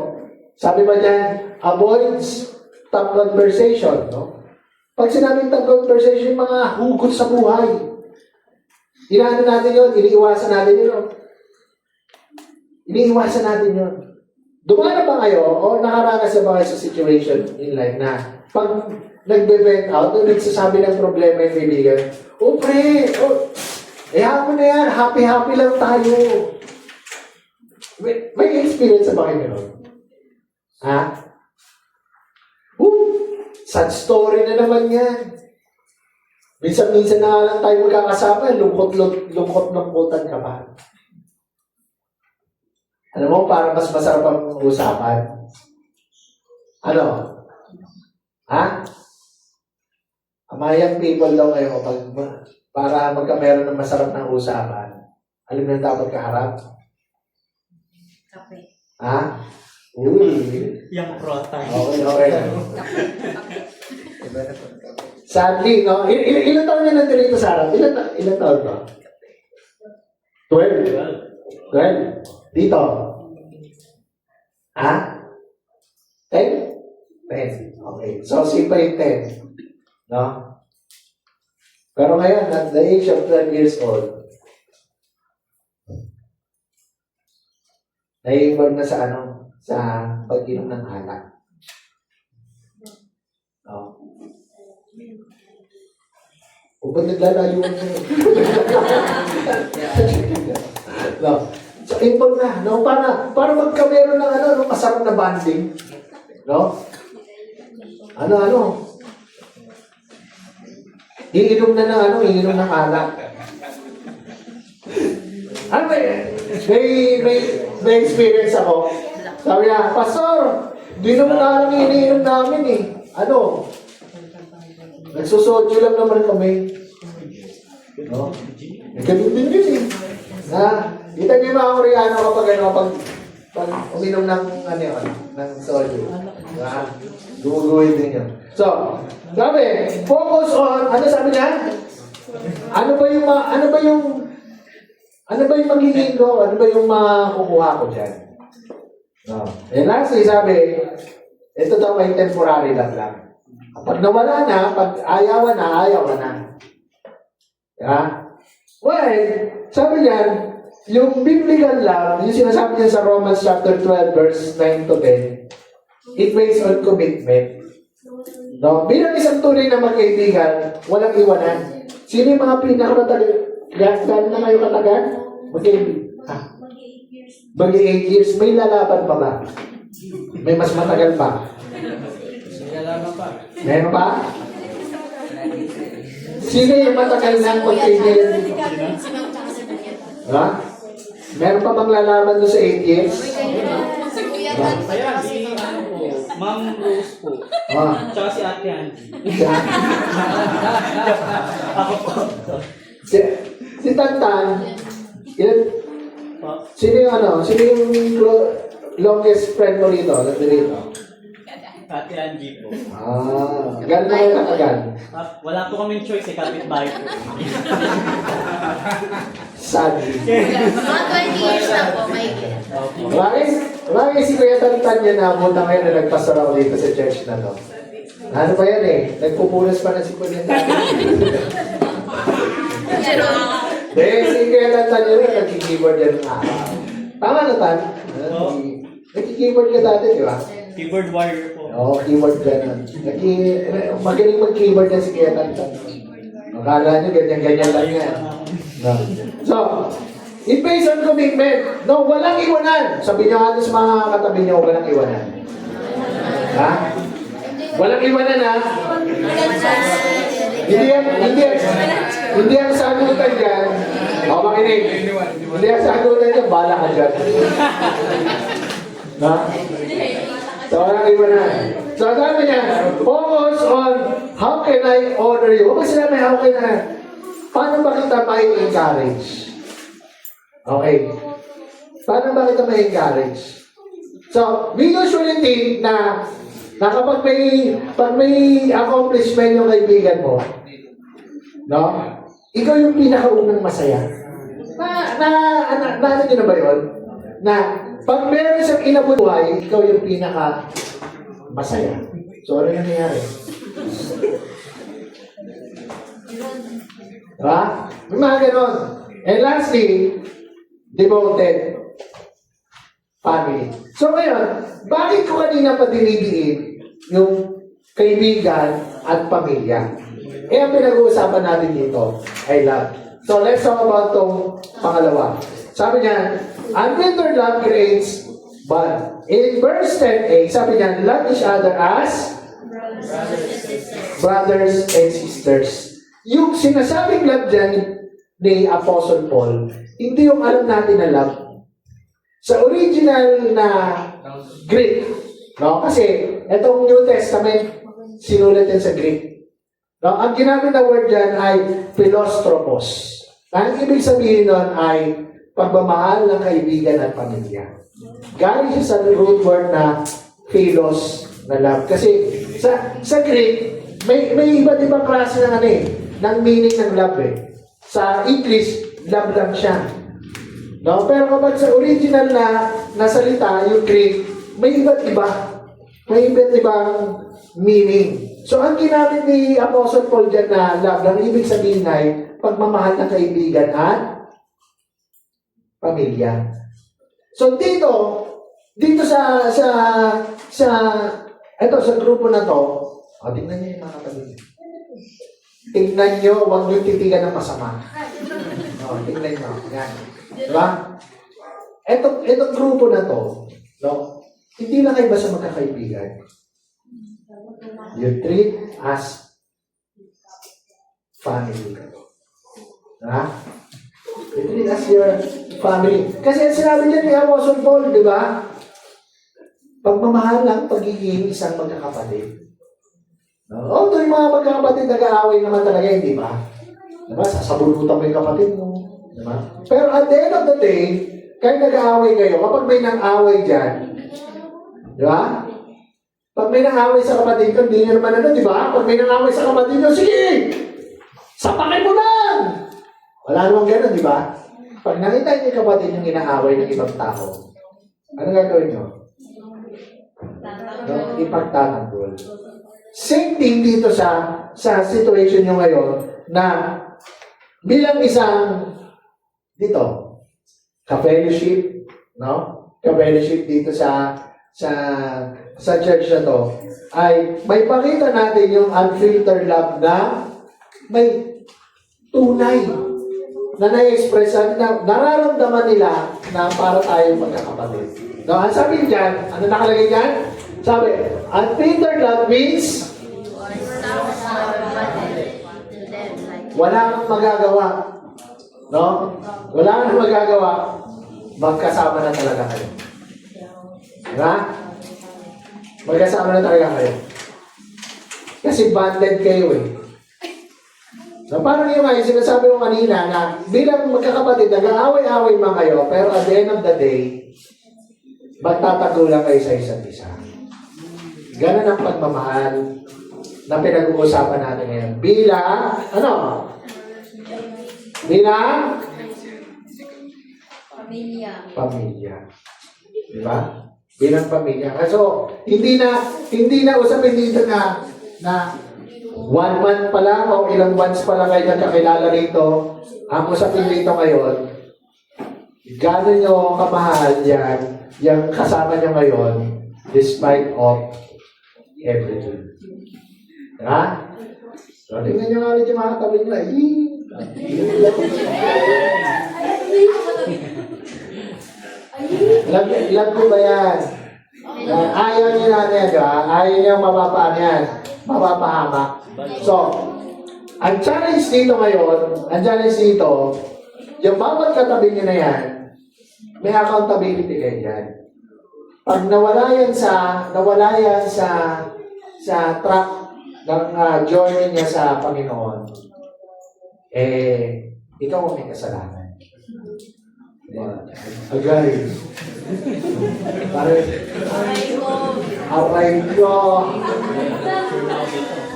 sabi ba dyan, avoids top conversation, no? Pag sinabing top conversation, mga hugot sa buhay. Inaano natin yun? Iniiwasan natin yun. Iniiwasan natin yun. Dumana ba kayo o nakaranas ba kayo sa situation in life na pag nagbe-vent out o nagsasabi ng problema yung kaibigan, pre, mo na yan, happy-happy lang tayo. May experience ba kayo nun? Ha? Sad story na naman yan. Minsan-minsan na lang tayo magkakasama, lungkot-lungkotan ka ba? Alam mo, para mas masarap ang usapan. Ano? Ha? Amayang people daw kayo para magkameron ng masarap na usapan. Alam mo yung dapat kaharap? Kape. Ha? Uy. Yung prota. Okay. Sadly, no? Ilan taon niya nandito dito sa harap? Ilan taon ba? 12. Dito. Ha? 10? 10. Okay. So, si pa yung 10. No? Pero ngayon, at the age of 12 years old, nai-involve na sa sa pag-inom ng alak. No? O ba't naglalayo mo? No? So, involve na, no? Para magkameron ng masarap na bonding. No? Iinom na iinom ng alak. May experience ako. Sabi niya, Pastor, di naman na lang iniinom namin eh. Nagsusodyo lang naman kami. No? Ganun din yun eh. Kita niyo yung mga Koreano pag uminom ng ng soju. Gumuguhit din yun. So, sabi, focus on, sabi niya? Ano ba yung magiging ko? Ano ba yung makukuha ko dyan? No. And lastly, sabi, ito daw ay temporary lang. Pag nawala na, pag ayawan na. Yeah? Well, sabi niyan, yung biblical love, yung sinasabi niya sa Romans chapter 12, verse 9 to 10, it based on commitment. No? Bilang isang tunay na magkaibigan, walang iwanan. Sino yung mga pinakamatagal? Gano'n na kayo katagal? Mag-8 years. May lalaban pa ba? May mas matagal pa? Meron pa? Sino yung matagal na magkaibigan? Ha? Meron pa bang lalaban doon sa 8 years? Kaya Ma'am Rose po. Tsaka si Ate Angie. Ako po. Si Tantan, sino yung longest friend mo rito? Ate Angie po. Gano'n na kayo katagal? Wala po kaming choice kapitbahay po. Sad. Mga 20 years na po, may Marami si Kuya Tantan yan na punta ngayon na nagpasaraw dito sa church na to. Ano ba yan eh? Nagpupunas pa na si Kuya Tantan. Si Kuya Tantan yun nagki-keyboard yan ng araw. Tama na, Tan? Nagki-keyboard ka dati, di ba? Keyboard warrior po. Oo, keyboard ka na. Magaling mag-keyboard yan si Kuya Tantan. Akala nyo, ganyan-ganyan lang yan. No. So, it based on commitment. No, walang iwanan. Sabi niyo nga sa mga katabi niyo, walang iwanan. Ha? Walang iwanan, ha? Hindi ang sagutan dyan. Makinig. Hindi ang sagutan dyan, bala ka dyan. Ha? So, walang iwanan. So, sabi niya, focus on how can I honor you. Huwag sinabi, how can I? Paano ba kita may encourage? Okay. Paano ba kita may encourage? So, we usually think na kapag may accomplishment yung kaibigan mo, no? Ikaw yung pinakaunang masaya. Ano nyo na ba yun? Na pag meron siyang inabuhay, ikaw yung pinaka masaya. So, ano yung nangyayari? Diba? May mga ganon. And lastly, devoted family. So ngayon, bakit ko kanina pa dinidiin yung kaibigan at pamilya? Ang pinag-uusapan natin dito ay love. So let's talk about itong pangalawa. Sabi niya, unfiltered love creates bond. In verse 10a, sabi niya, love each other as brothers and sisters. Yung sinasabing love dyan ni Apostle Paul, hindi yung alam natin na love. Sa original na Greek, no? Kasi itong New Testament, sinulat yan sa Greek. No? Ang ginamit na word dyan ay philostropos. Ang ibig sabihin nun ay pagmamahal ng kaibigan at pamilya. Galing siya sa root word na philos na love. Kasi sa Greek, may iba't ibang klase ng ng meaning ng love eh. Sa English, love lang siya. No? Pero kapag sa original na salita, yung Greek, may iba't iba. May iba't ibang meaning. So, ang ginamit ni Apostle Paul dyan na love, ang ibig sabihin ay pagmamahal ng kaibigan at pamilya. So, dito sa grupo na to, tingnan niyo yung mga kapatid. Tingnan niyo, huwag niyo titigan ng masama. Tingnan niyo. Yan. Diba? Itong grupo na to, no? Hindi lang kayo basta magkakaibigan. You treat as family. Ha? You treat as your family. Kasi sinabi niya ni Apostle Paul, di ba? Pagmamahal lang pagiging isang magkakapatid. Although yung mga magkakapatid nag-aaway naman talaga, hindi ba? Diba? Sasabunutan mo yung kapatid mo. Diba? Pero at the end of the day, kahit nag-aaway kayo, kapag may nang-away dyan, di ba? Pag may nang-away sa kapatid ko, hindi nyo naman di ba? Pag may nang-away sa kapatid ko, sige! Sapakin mo lang! Wala namang gano'n, di ba? Pag nakita niyo yung kapatid yung inaaway ng ibang tao, ano gagawin nyo? No? Ipagtatanggol. Same thing dito sa situation nyo ngayon na bilang isang dito, ka-fellowship, no? Ka-fellowship dito sa church na to, ay may pakita natin yung unfiltered love na may tunay na na-express na nararamdaman nila na para tayo magkakapatid. No, ang sabi dyan, ano nakalagay dyan? Sabi, unfiltered love means wala kang magagawa. No? Wala kang magagawa. Magkasama na talaga kayo. Diba? Magkasama na talaga kayo. Kasi bonded kayo eh. So, parang yung nga, yung sinasabi ko kanina na bilang magkakapatid, nag-aaway-aaway man kayo, pero at the end of the day, magtatago lang kayo sa isa't isa. Ganun ang pagmamahal na pinag-uusapan natin ngayon. Bilang, ano? Bilang? Pamilya. Diba? Bilang pamilya. So, hindi na usapin dito na 1 month pa lang o ilang months pa lang kayo nagkakilala rito. Ang usapin dito ngayon, gano'n nyo kamahal yan, yung kasama nyo ngayon, despite of everything. Ha? So, tingnan nyo nga ulit yung mga katabi nyo. Love ko ba yan? Ayaw nyo natin yan, diba? Ayaw nyo mapapaan yan. Mapapahamak. So, ang challenge dito ngayon, yung bawat katabi nyo na yan, may accountability kayo dyan. Pag nawala yan sa track ng journey niya sa Panginoon, ikaw ang may kasalanan. Agay. Aray ko.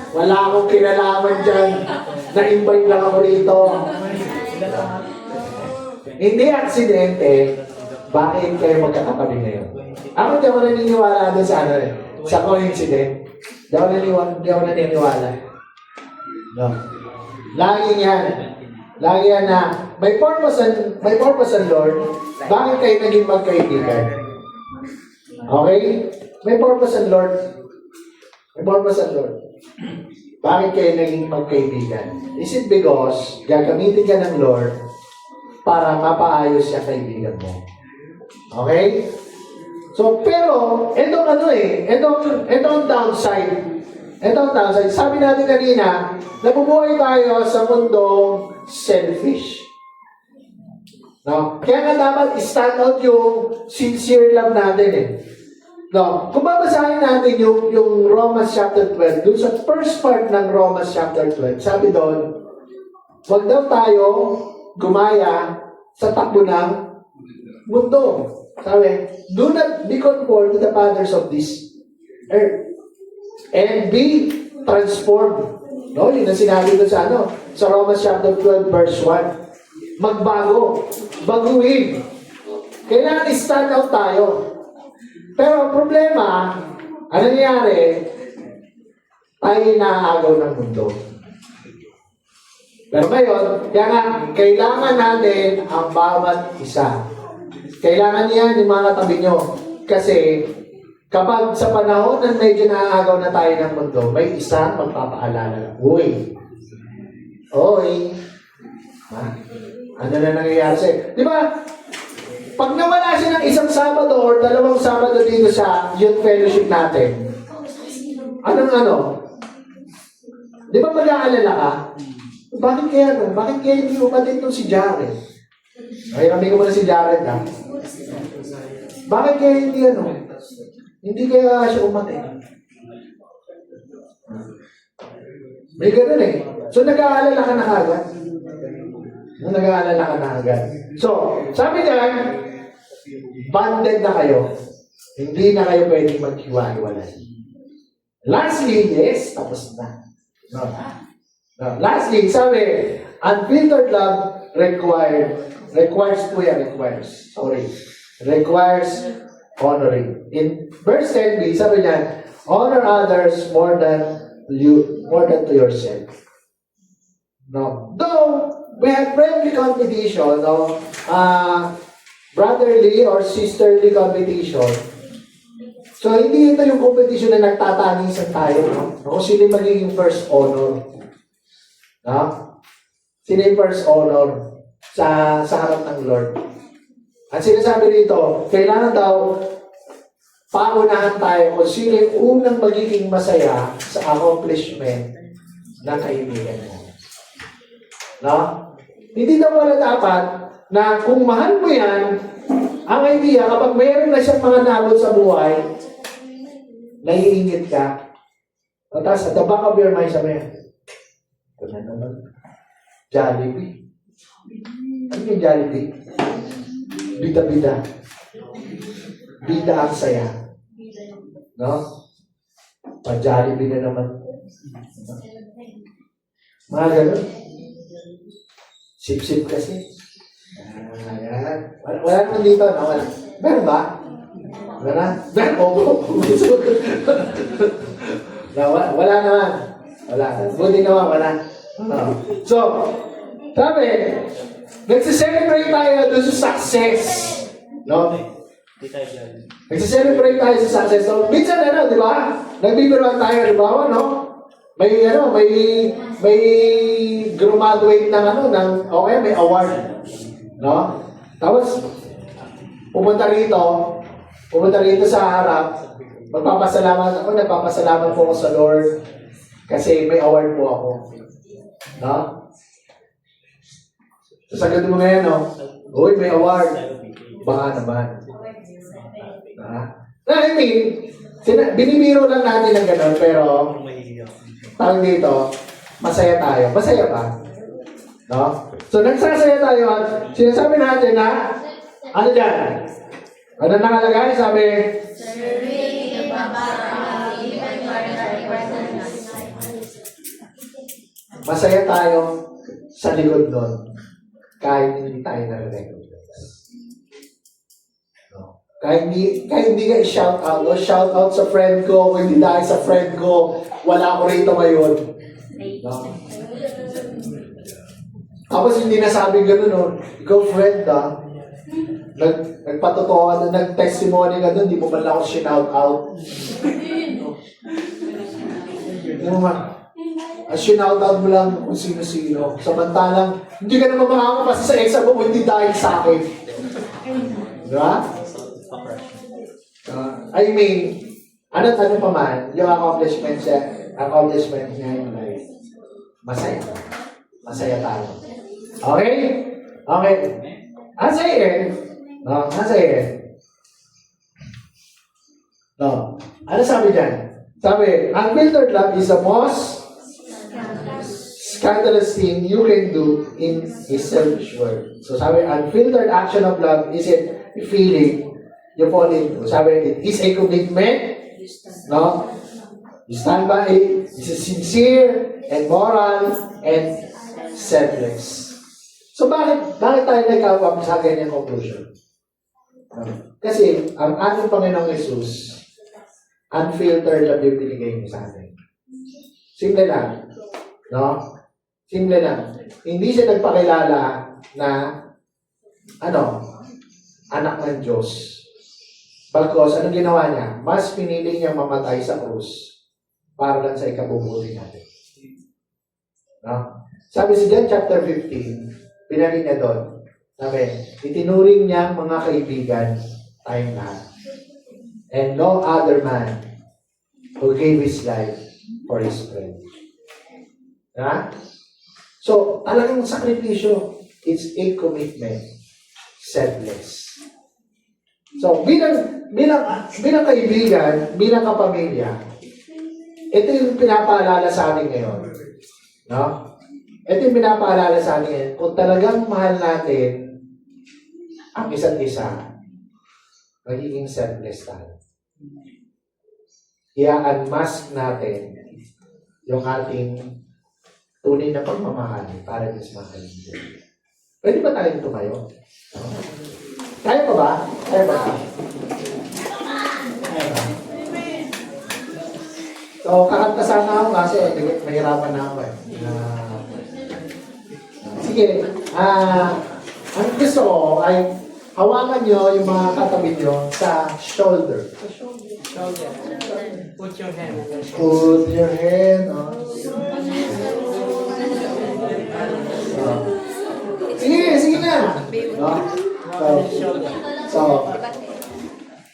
Wala akong kinalaman dyan. Na-invite lang ako rito. Hindi aksidente. Bakit kayo magkakatabi ngayon? Ako di ako naniniwala doon sa coincidence. Di ako naniniwala. No. Lagi yan na may purpose ang Lord. Bakit kayo naging magkaibigan? Okay? May purpose ang Lord. Bakit kayo naging magkaibigan? Is it because gagamitin ka ng Lord para mapaayos siya kaibigan mo? Okay? So, pero, itong downside. Sabi natin kanina, nabubuhay tayo sa mundong selfish. No? Kaya nga dapat stand out yung sincere love natin eh. No? Kung babasahin natin yung Romans chapter 12, dun sa first part ng Romans chapter 12, sabi doon, huwag daw tayo gumaya sa takbo ng mundo. Sabi, do not be conformed to the patterns of this earth. And be transformed. No, yun ang sinabi doon sa Romans chapter 12 verse 1. Magbago. Baguhin. Kailangan i-stand out tayo. Pero ang problema, ano nangyayari? Tayo inaagaw ng mundo. Pero ngayon, kaya nga, kailangan natin ang bawat isa. Kailangan niyan yung mga katabi nyo. Kasi, kapag sa panahon na medyo naaagaw na tayo ng mundo, may isang magpapaalala. Uy! Oy! Ha? Ano na nangyayari sa'yo? Di ba? Pag nawala siya ng isang Sabado or dalawang Sabado dito sa youth fellowship natin, ano? Di ba mag-aalala ka? Bakit kaya no? Bakit kaya hindi umatid nung si Jared? Ay, kami ko muna si Jared ha. Bakit kaya hindi Hindi kaya siya umatid? May ganun eh. So, nag-aalala ka na agad. Nag-aalala ka na agad. So, sabi niyan, banded na kayo. Hindi na kayo pwedeng maghiwa-hiwalay. Lastly, yes, tapos na. No. Lastly, sabi, unfiltered love requires honoring. In verse 10b, sabi niyan, honor others more than to yourself. No. Though we have friendly competition, brotherly or sisterly competition, so hindi ito yung competition na nagtatanisan tayo, no? Kung sino yung magiging first honor. No? Sino yung first honor sa harap ng Lord? At sinasabi rito, kailangan daw paunahan tayo kung sino yung unang magiging masaya sa accomplishment ng kaibigan mo. No? Hindi daw wala dapat na kung mahal mo yan, ang idea, kapag mayroon na siyang mga nabot sa buhay, naiingit ka. O tapos, at the back of your mind, sabi niya, ito na naman, Jollibee. Ano yung Jollibee? Bida-bida. Bida ang saya. No? Pa-Jollibee na naman. Mga ganun. Sip-sip kasi. Ayan. Wala naman dito, no? Wala. Meron ba? Wala? Meron? Wala naman. Wala. Buti naman, wala. No. So, sabi, nagsiselebrate tayo doon sa success. No? Nagsiselebrate tayo sa success. So, minsan di ba? Nagbibiruan tayo, di ba? No? May graduate ng okay, may award. No? Tapos, pumunta rito sa harap, nagpapasalamat po ako sa Lord kasi may award po ako. No? Sasagot mo ngayon, no? Uy, may award. Baka naman. I mean, binibiro lang natin ng gano'n, pero tawag dito, masaya tayo. Masaya pa. No? So, nagsasaya tayo at sinasabi natin na, ano dyan? Ano nakalagay? Sabi, masaya tayo sa likod nun kahit hindi tayo na-recognize. No? Kahit hindi ka i-shout out, o shout out sa friend ko, kung hindi dahil sa friend ko, wala ako rito ngayon. No? Tapos hindi nasabi gano'n, no? Ikaw friend, nagpatotoo ka doon, nag-testimony ka doon, di mo man lang ako shout out. Ano mo shout out mo lang kung sino-sino. Samantalang, hindi ka naman makakapasa sa exam mo kung hindi dahil sa akin. Diba? I mean, ano pa man, yung accomplishment niya yung life. Masaya. Masaya tayo. Okay? Okay. Ang saya no? Ang saya no? Ano sabi dyan? Sabi, unfiltered love is the most scandalous thing you can do in a selfish world. So sabi, unfiltered action of love isn't a feeling you fall into. Sabi, it is a commitment, no? You stand by it. It's a sincere and moral and selfless. So bakit tayo nagkawap sa ganyang conclusion? Kasi, ang ating Panginoong Yesus, unfiltered love yung binigay niya sa atin. Simple lang. No? Simple lang. Hindi siya nagpakilala na, anak ng Diyos. Pagkos, anong ginawa niya? Mas pinili niya mamatay sa krus para lang sa ikabubuti natin. No? Sabi sa John chapter 15, pinali niya doon, sabi, itinuring niya mga kaibigan tayong lahat. And no other man who gave his life for his friend. Ha? So, talagang sakripisyo, it's a commitment, selfless. So, bilang kaibigan, bilang kapamilya, ito yung pinapaalala sa atin ngayon. No? Ito yung pinapaalala sa atin ngayon. Kung talagang mahal natin ang isa't isa, magiging selfless tayo. I-unmask natin yung ating tunay na pagmamahal para din sa mga kaibigan. Pwede ba tayong tumayo? No? Kaya pa ba? Kaya ba? Kaya ba? So, kakanta sana ako kasi mahirapan na ako eh. Sige, ang gusto ko ay hawakan nyo yung mga katabi nyo sa shoulder. Put your hand. Put your hand on. Sige na. No? So,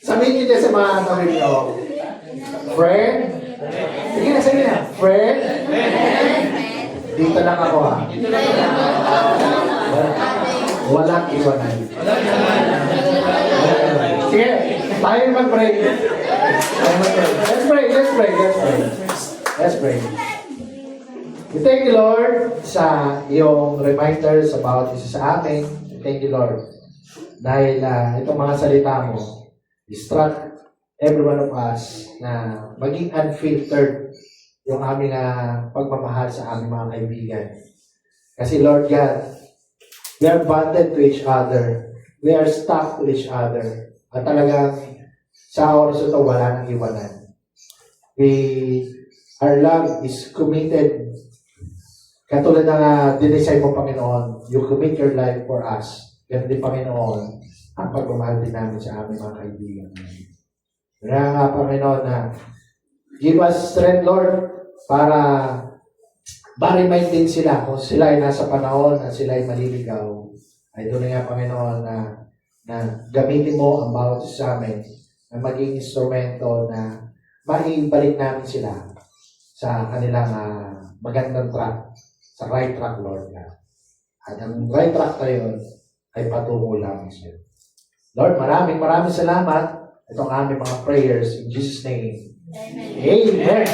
sabihin nyo dyan sa mga katabi nyo, friend. Sige na. Friend. Dito lang ako ha. Walang iwanan. Sige, tayo mag-pray. Let's pray. We thank you, Lord, sa iyong reminders about isa sa amin. We thank you, Lord, dahil itong mga salita mo, instruct every one of us na maging unfiltered yung aming pagmamahal sa aming mga kaibigan. Kasi Lord God, we are bonded to each other. We are stuck to each other. At talagang sa oras ito, wala nang iwanan. Our love is committed. Katulad ng dinisay mo, Panginoon, you commit your life for us. Ganun din, Panginoon, ang pagmamahal din namin sa aming mga kaibigan. Kaya nga, Panginoon, na give us strength, Lord, para ma-remind din sila kung sila ay nasa panahon at sila ay maliligaw. Ay doon nga, Panginoon, na gamitin mo ang bawat isa sa amin na maging instrumento na maibalik namin sila sa kanilang magandang track, sa right track, Lord. At ang right track na yun ay patungo lamang sa iyo. Lord, maraming salamat. Itong aming mga prayers in Jesus' name. Amen.